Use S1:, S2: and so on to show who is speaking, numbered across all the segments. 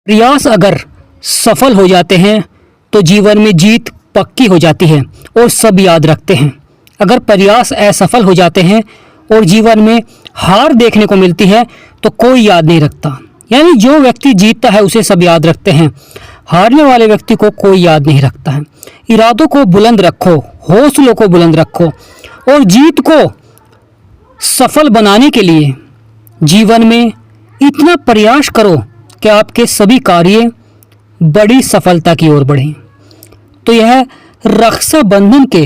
S1: प्रयास अगर सफल हो जाते हैं तो जीवन में जीत पक्की हो जाती है और सब याद रखते हैं। अगर प्रयास असफल हो जाते हैं और जीवन में हार देखने को मिलती है तो कोई याद नहीं रखता। यानी जो व्यक्ति जीतता है उसे सब याद रखते हैं, हारने वाले व्यक्ति को कोई याद नहीं रखता है। इरादों को बुलंद रखो, हौसलों को बुलंद रखो और जीत को सफल बनाने के लिए जीवन में इतना प्रयास करो कि आपके सभी कार्य बड़ी सफलता की ओर बढ़ें। तो यह रक्षाबंधन के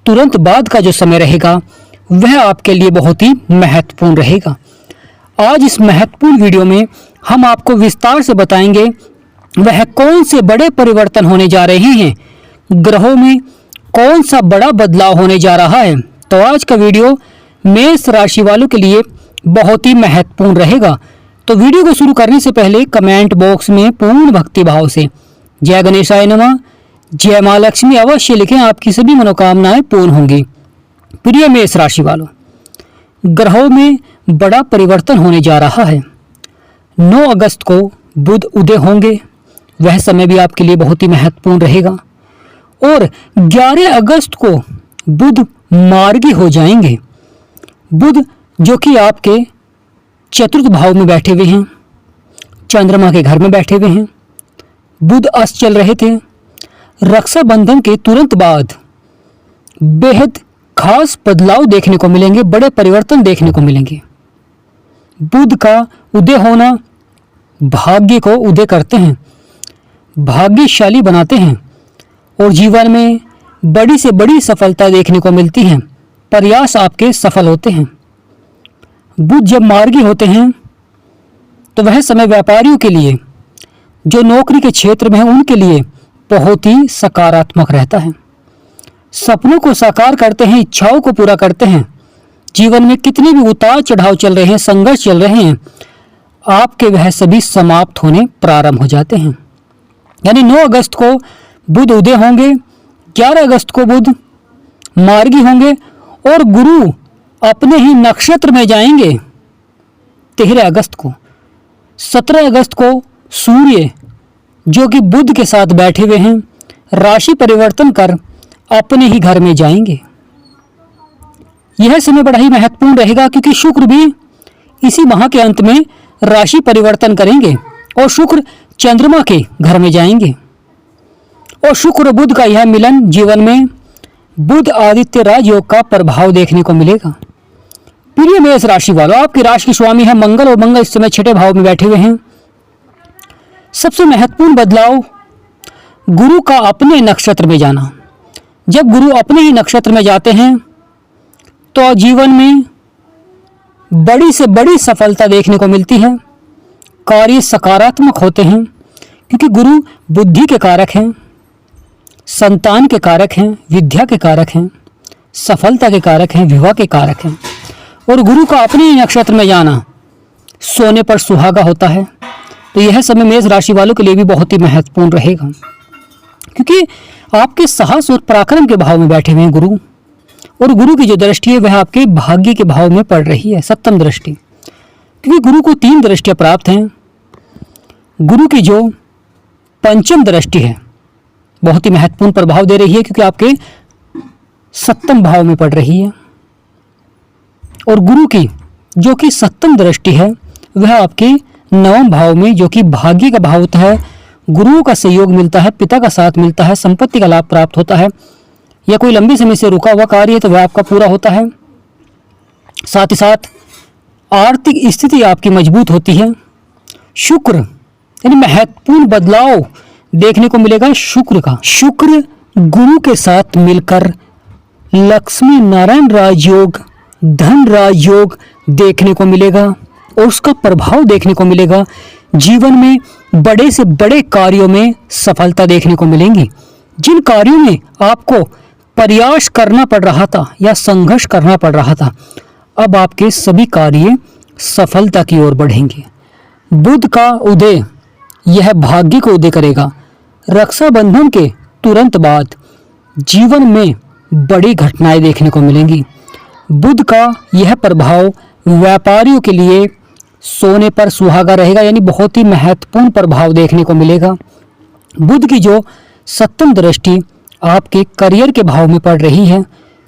S1: तुरंत बाद का जो समय रहेगा वह आपके लिए बहुत ही महत्वपूर्ण रहेगा। आज इस महत्वपूर्ण वीडियो में हम आपको विस्तार से बताएंगे वह कौन से बड़े परिवर्तन होने जा रहे हैं, ग्रहों में कौन सा बड़ा बदलाव होने जा रहा है। तो आज का वीडियो मेष राशि वालों के लिए बहुत ही महत्वपूर्ण रहेगा। तो वीडियो को शुरू करने से पहले कमेंट बॉक्स में पूर्ण भक्ति भाव से जय गणेशाय नमः, जय माँ लक्ष्मी अवश्य लिखें, आपकी सभी मनोकामनाएं पूर्ण होंगी। प्रिय मेष राशि वालों, ग्रहों में बड़ा परिवर्तन होने जा रहा है। 9 अगस्त को बुध उदय होंगे, वह समय भी आपके लिए बहुत ही महत्वपूर्ण रहेगा। और 11 अगस्त को बुध मार्गी हो जाएंगे। बुध जो कि आपके चतुर्थ भाव में बैठे हुए हैं, चंद्रमा के घर में बैठे हुए हैं। बुध अस्त चल रहे थे। रक्षाबंधन के तुरंत बाद बेहद खास बदलाव देखने को मिलेंगे, बड़े परिवर्तन देखने को मिलेंगे। बुध का उदय होना भाग्य को उदय करते हैं, भाग्यशाली बनाते हैं और जीवन में बड़ी से बड़ी सफलता देखने को मिलती है। प्रयास आपके सफल होते हैं। बुध जब मार्गी होते हैं तो वह समय व्यापारियों के लिए, जो नौकरी के क्षेत्र में है उनके लिए बहुत ही सकारात्मक रहता है। सपनों को साकार करते हैं, इच्छाओं को पूरा करते हैं। जीवन में कितने भी उतार चढ़ाव चल रहे हैं, संघर्ष चल रहे हैं, आपके वह सभी समाप्त होने प्रारंभ हो जाते हैं। यानी 9 अगस्त को बुध उदय होंगे, 11 अगस्त को बुध मार्गी होंगे और गुरु अपने ही नक्षत्र में जाएंगे 13 अगस्त को। 17 अगस्त को सूर्य जो कि बुध के साथ बैठे हुए हैं राशि परिवर्तन कर अपने ही घर में जाएंगे। यह समय बड़ा ही महत्वपूर्ण रहेगा क्योंकि शुक्र भी इसी माह के अंत में राशि परिवर्तन करेंगे और शुक्र चंद्रमा के घर में जाएंगे। और शुक्र बुध का यह मिलन जीवन में बुध आदित्य राजयोग का प्रभाव देखने को मिलेगा। प्रिय मेष राशि वालों, आपकी राशि के स्वामी है मंगल और मंगल इस समय 6ठे भाव में बैठे हुए हैं। सबसे महत्वपूर्ण बदलाव गुरु का अपने नक्षत्र में जाना। जब गुरु अपने ही नक्षत्र में जाते हैं तो जीवन में बड़ी से बड़ी सफलता देखने को मिलती है। कार्य सकारात्मक होते हैं क्योंकि गुरु बुद्धि के कारक हैं, संतान के कारक हैं, विद्या के कारक हैं, सफलता के कारक हैं, विवाह के कारक हैं। और गुरु का अपने ही नक्षत्र में जाना सोने पर सुहागा होता है। तो यह समय मेष राशि वालों के लिए भी बहुत ही महत्वपूर्ण रहेगा क्योंकि आपके साहस और पराक्रम के भाव में बैठे हुए हैं गुरु। और गुरु की जो दृष्टि है वह आपके भाग्य के भाव में पड़ रही है, सप्तम दृष्टि। क्योंकि गुरु को 3 दृष्टियां प्राप्त हैं। गुरु की जो पंचम दृष्टि है बहुत ही महत्वपूर्ण प्रभाव दे रही है क्योंकि आपके 7वें भाव में पड़ रही है। और गुरु की जो कि 7वीं दृष्टि है वह आपके 9वें भाव में, जो कि भाग्य का भाव होता है, गुरुओं का सहयोग मिलता है, पिता का साथ मिलता है, संपत्ति का लाभ प्राप्त होता है, या कोई लंबे समय से रुका हुआ कार्य है तो वह आपका पूरा होता है। साथ ही साथ आर्थिक स्थिति आपकी मजबूत होती है। शुक्र यानी महत्वपूर्ण बदलाव देखने को मिलेगा शुक्र का। शुक्र गुरु के साथ मिलकर लक्ष्मी नारायण राजयोग, धन राजयोग देखने को मिलेगा और उसका प्रभाव देखने को मिलेगा। जीवन में बड़े से बड़े कार्यों में सफलता देखने को मिलेंगी। जिन कार्यों में आपको प्रयास करना पड़ रहा था या संघर्ष करना पड़ रहा था, अब आपके सभी कार्य सफलता की ओर बढ़ेंगे। बुध का उदय यह भाग्य को उदय करेगा। रक्षाबंधन के तुरंत बाद जीवन में बड़ी घटनाएं देखने को मिलेंगी। बुध का यह प्रभाव व्यापारियों के लिए सोने पर सुहागा रहेगा, यानी बहुत ही महत्वपूर्ण प्रभाव देखने को मिलेगा। बुध की जो सप्तम दृष्टि आपके करियर के भाव में पड़ रही है,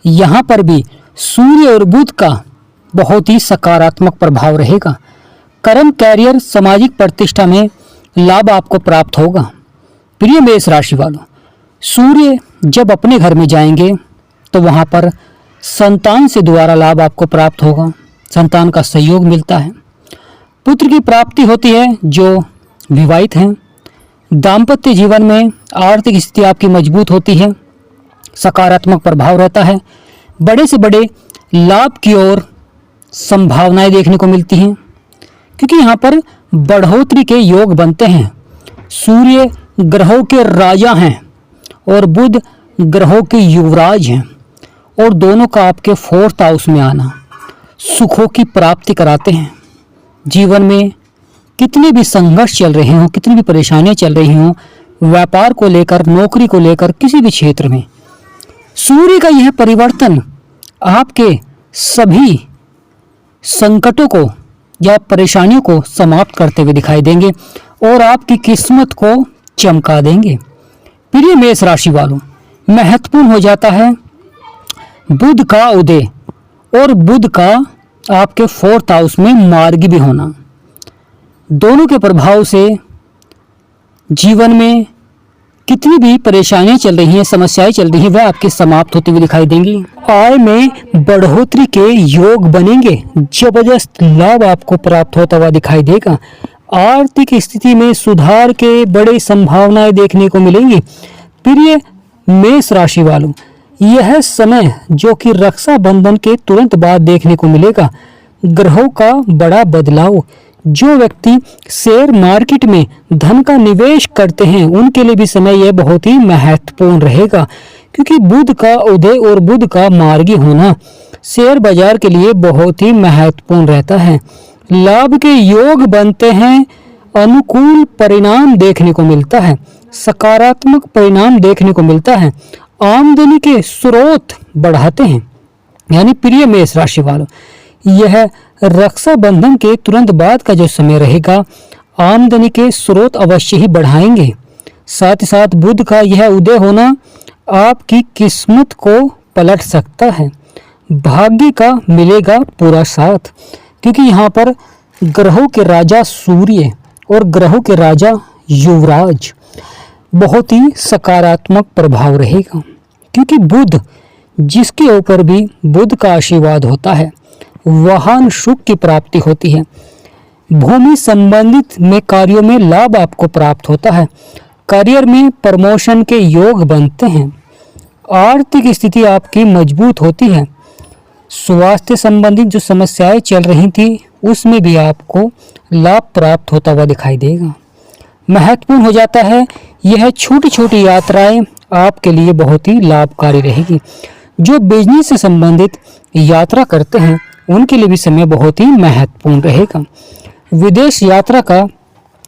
S1: यहाँ पर भी सूर्य और बुध का बहुत ही सकारात्मक प्रभाव रहेगा। कर्म, कैरियर, सामाजिक प्रतिष्ठा में लाभ आपको प्राप्त होगा। प्रिय मेष राशि वालों, सूर्य जब अपने घर में जाएंगे तो वहाँ पर संतान से द्वारा लाभ आपको प्राप्त होगा। संतान का सहयोग मिलता है, पुत्र की प्राप्ति होती है जो विवाहित हैं। दाम्पत्य जीवन में आर्थिक स्थिति आपकी मजबूत होती है, सकारात्मक प्रभाव रहता है। बड़े से बड़े लाभ की ओर संभावनाएं देखने को मिलती हैं, क्योंकि यहाँ पर बढ़ोतरी के योग बनते हैं। सूर्य ग्रहों के राजा हैं और बुध ग्रहों के युवराज हैं, और दोनों का आपके फोर्थ हाउस में आना सुखों की प्राप्ति कराते हैं। जीवन में कितने भी संघर्ष चल रहे हों, कितनी भी परेशानियां चल रही हों, व्यापार को लेकर, नौकरी को लेकर, किसी भी क्षेत्र में सूर्य का यह परिवर्तन आपके सभी संकटों को या परेशानियों को समाप्त करते हुए दिखाई देंगे और आपकी किस्मत को चमका देंगे। प्रिय मेष राशि वालों, महत्वपूर्ण हो जाता है बुध का उदय और बुध का आपके फोर्थ हाउस में मार्गी भी होना। दोनों के प्रभाव से जीवन में कितनी भी परेशानियां चल रही हैं, समस्याएं चल रही हैं, वह आपकी समाप्त होती हुई दिखाई देंगी। आय में बढ़ोतरी के योग बनेंगे, जबरदस्त लाभ आपको प्राप्त होता हुआ दिखाई देगा। आर्थिक स्थिति में सुधार के बड़े संभावनाएं देखने को मिलेंगी। प्रिय मेष राशि वालों, यह समय जो कि रक्षाबंधन के तुरंत बाद देखने को मिलेगा, ग्रहों का बड़ा बदलाव। जो व्यक्ति शेयर मार्केट में धन का निवेश करते हैं उनके लिए भी समय यह बहुत ही महत्वपूर्ण रहेगा, क्योंकि बुध का उदय और बुध का मार्गी होना शेयर बाजार के लिए बहुत ही महत्वपूर्ण रहता है। लाभ के योग बनते हैं, अनुकूल परिणाम देखने को मिलता है, सकारात्मक परिणाम देखने को मिलता है, आमदनी के स्रोत बढ़ाते हैं। यानी प्रिय मेष राशि वालों, यह रक्षाबंधन के तुरंत बाद का जो समय रहेगा, आमदनी के स्रोत अवश्य ही बढ़ाएंगे। साथ ही साथ बुध का यह उदय होना आपकी किस्मत को पलट सकता है। भाग्य का मिलेगा पूरा साथ, क्योंकि यहाँ पर ग्रहों के राजा सूर्य और ग्रहों के राजा युवराज, बहुत ही सकारात्मक प्रभाव रहेगा। क्योंकि बुध, जिसके ऊपर भी बुध का आशीर्वाद होता है, वाहन सुख की प्राप्ति होती है। भूमि संबंधित में कार्यों में लाभ आपको प्राप्त होता है। करियर में प्रमोशन के योग बनते हैं। आर्थिक स्थिति आपकी मजबूत होती है। स्वास्थ्य संबंधित जो समस्याएं चल रही थी उसमें भी आपको लाभ प्राप्त होता हुआ दिखाई देगा। महत्वपूर्ण हो जाता है, यह छोटी छोटी यात्राएं आपके लिए बहुत ही लाभकारी रहेगी। जो बिजनेस से संबंधित यात्रा करते हैं उनके लिए भी समय बहुत ही महत्वपूर्ण रहेगा। विदेश यात्रा का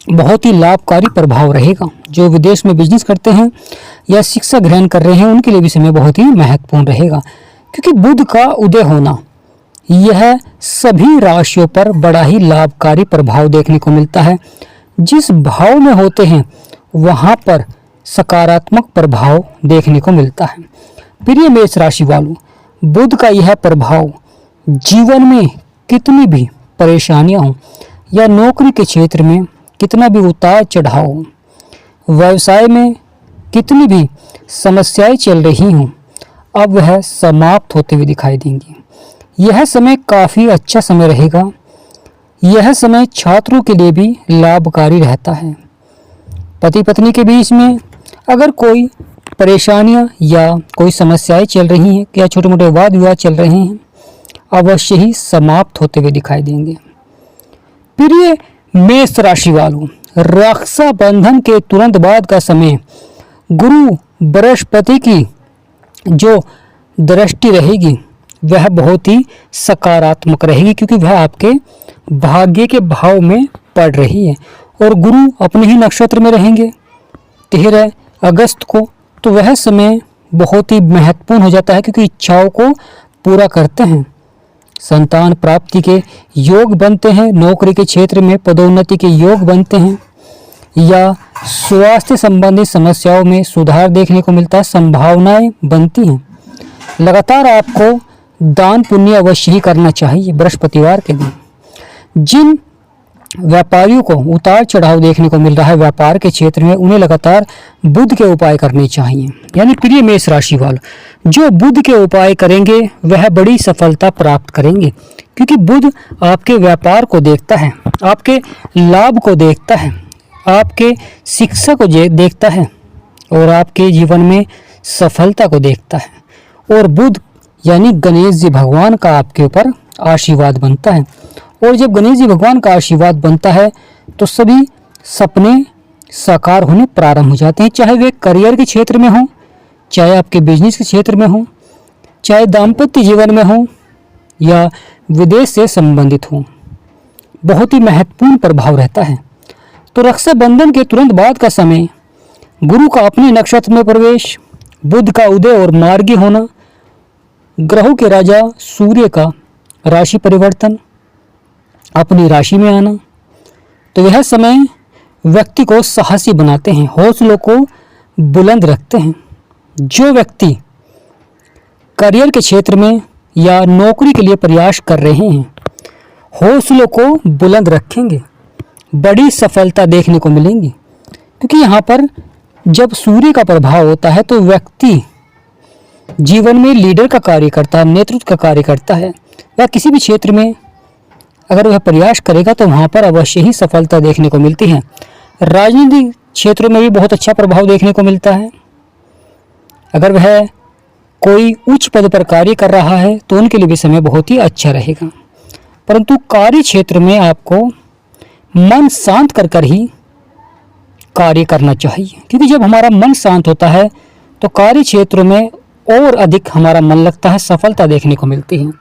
S1: बहुत ही लाभकारी प्रभाव रहेगा। जो विदेश में बिजनेस करते हैं या शिक्षा ग्रहण कर रहे हैं उनके लिए भी समय बहुत ही महत्वपूर्ण रहेगा, क्योंकि बुध का उदय होना यह सभी राशियों पर बड़ा ही लाभकारी प्रभाव देखने को मिलता है। जिस भाव में होते हैं वहाँ पर सकारात्मक प्रभाव देखने को मिलता है। प्रिय मेष राशि वालों, बुध का यह प्रभाव जीवन में कितनी भी परेशानियां हों या नौकरी के क्षेत्र में कितना भी उतार चढ़ाव हो, व्यवसाय में कितनी भी समस्याएं चल रही हों, अब वह समाप्त होते हुए दिखाई देंगी। यह समय काफ़ी अच्छा समय रहेगा। यह समय छात्रों के लिए भी लाभकारी रहता है। पति पत्नी के बीच में अगर कोई परेशानियां या कोई समस्याएं चल रही हैं या छोटे मोटे वाद विवाद चल रहे हैं, अवश्य ही समाप्त होते हुए दिखाई देंगे। प्रिय मेष राशि वालों, रक्षाबंधन के तुरंत बाद का समय गुरु बृहस्पति की जो दृष्टि रहेगी वह बहुत ही सकारात्मक रहेगी, क्योंकि वह आपके भाग्य के भाव में पड़ रही है और गुरु अपने ही नक्षत्र में रहेंगे 13 अगस्त को। तो वह समय बहुत ही महत्वपूर्ण हो जाता है, क्योंकि इच्छाओं को पूरा करते हैं। संतान प्राप्ति के योग बनते हैं, नौकरी के क्षेत्र में पदोन्नति के योग बनते हैं, या स्वास्थ्य संबंधी समस्याओं में सुधार देखने को मिलता है, संभावनाएं बनती हैं। लगातार आपको दान पुण्य अवश्य ही करना चाहिए बृहस्पतिवार के दिन। जिन व्यापारियों को उतार चढ़ाव देखने को मिल रहा है व्यापार के क्षेत्र में, उन्हें लगातार बुध के उपाय करने चाहिए। यानी प्रिय मेष राशि वालों, जो बुध के उपाय करेंगे वह बड़ी सफलता प्राप्त करेंगे, क्योंकि बुध आपके व्यापार को देखता है, आपके लाभ को देखता है, आपके शिक्षा को देखता है और आपके जीवन में सफलता को देखता है। और बुध यानी गणेश जी भगवान का आपके ऊपर आशीर्वाद बनता है। और जब गणेश जी भगवान का आशीर्वाद बनता है तो सभी सपने साकार होने प्रारंभ हो जाते हैं, चाहे वे करियर के क्षेत्र में हो, चाहे आपके बिजनेस के क्षेत्र में हो, चाहे दाम्पत्य जीवन में हो या विदेश से संबंधित हो। बहुत ही महत्वपूर्ण प्रभाव रहता है। तो रक्षाबंधन के तुरंत बाद का समय, गुरु का अपने नक्षत्र में प्रवेश, बुध का उदय और मार्गी होना, ग्रहों के राजा सूर्य का राशि परिवर्तन, अपनी राशि में आना, तो यह समय व्यक्ति को साहसी बनाते हैं, हौसलों को बुलंद रखते हैं। जो व्यक्ति करियर के क्षेत्र में या नौकरी के लिए प्रयास कर रहे हैं, हौसलों को बुलंद रखेंगे, बड़ी सफलता देखने को मिलेंगी। क्योंकि यहाँ पर जब सूर्य का प्रभाव होता है तो व्यक्ति जीवन में लीडर का कार्य करता है, नेतृत्व का कार्य करता है। वह किसी भी क्षेत्र में अगर वह प्रयास करेगा तो वहाँ पर अवश्य ही सफलता देखने को मिलती है। राजनीतिक क्षेत्रों में भी बहुत अच्छा प्रभाव देखने को मिलता है। अगर वह कोई उच्च पद पर कार्य कर रहा है तो उनके लिए भी समय बहुत ही अच्छा रहेगा। परंतु कार्य क्षेत्र में आपको मन शांत कर ही कार्य करना चाहिए, क्योंकि जब हमारा मन शांत होता है तो कार्य क्षेत्रों में और अधिक हमारा मन लगता है, सफलता देखने को मिलती है।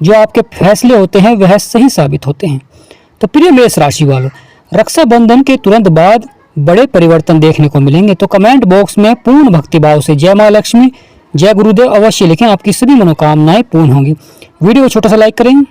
S1: जो आपके फैसले होते हैं वह सही साबित होते हैं। तो प्रिय मेष राशि वालों, रक्षाबंधन के तुरंत बाद बड़े परिवर्तन देखने को मिलेंगे। तो कमेंट बॉक्स में पूर्ण भक्तिभाव से जय मां लक्ष्मी, जय गुरुदेव अवश्य लिखें, आपकी सभी मनोकामनाएं पूर्ण होंगी। वीडियो को छोटा सा लाइक करें।